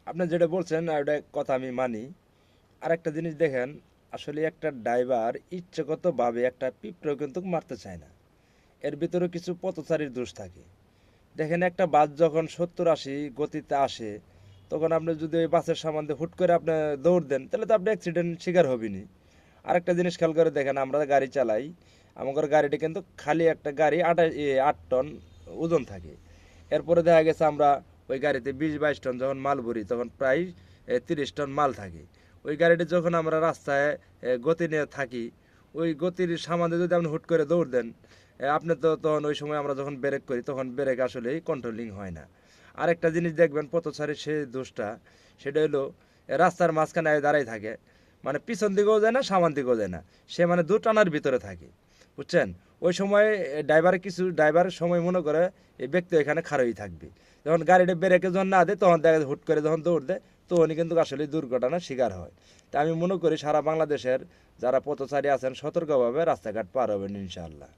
আপনি যেটা বলছেন ওটা কথা আমি মানি। আরেকটা জিনিস দেখেন, আসলে একটা ড্রাইভার ইচ্ছাগতভাবে একটা পিঁপড়েও কিন্তু মারতে চায় না। এর ভিতরে কিছু পথচারীর দোষ থাকে। দেখেন একটা বাস যখন 70-80 গতিতে আসে, তখন আপনি যদি ওই বাসের সামনে দিয়ে হুট করে আপনি দৌড় দেন, তাহলে তো আপনি অ্যাক্সিডেন্ট শিকার হবেনই। আরেকটা জিনিস খেয়াল করে দেখেন, আমরা গাড়ি চালাই, আমাদের গাড়িটা কিন্তু খালি একটা গাড়ি 8 টন ওজন থাকে। এরপরে দেখা গেছে আমরা ওই গাড়িতে 20-22 টন যখন মাল ভরি, তখন প্রায় 30 টন মাল থাকে। ওই গাড়িটি যখন আমরা রাস্তায় গতি নিয়ে থাকি, ওই গতির সামানে যদি আপনি হুট করে দৌড় দেন, আপনি তো তখন ওই সময় আমরা যখন ব্রেক করি, তখন ব্রেক আসলেই কন্ট্রোলিং হয় না। আরেকটা জিনিস দেখবেন পথচারীর সে দোষটা, সেটা হলো রাস্তার মাঝখানে দাঁড়াই থাকে, মানে পিছন দিকেও যায় না, সামান দিকেও যায় না, সে মানে দু টানার ভিতরে থাকে, বুঝছেন? ওই সময় ড্রাইভারের সময় মনে করে এই ব্যক্তি এখানে খাড়াই থাকবে। যখন গাড়িটা ব্রেকে যখন না দেয়, তখন দেখা যায় হুট করে যখন দৌড় দেয়, তখনই কিন্তু আসলে দুর্ঘটনার শিকার হয়। তা আমি মনে করি সারা বাংলাদেশের যারা পথচারী আছেন সতর্কভাবে রাস্তাঘাট পার হবেন ইনশাআল্লাহ।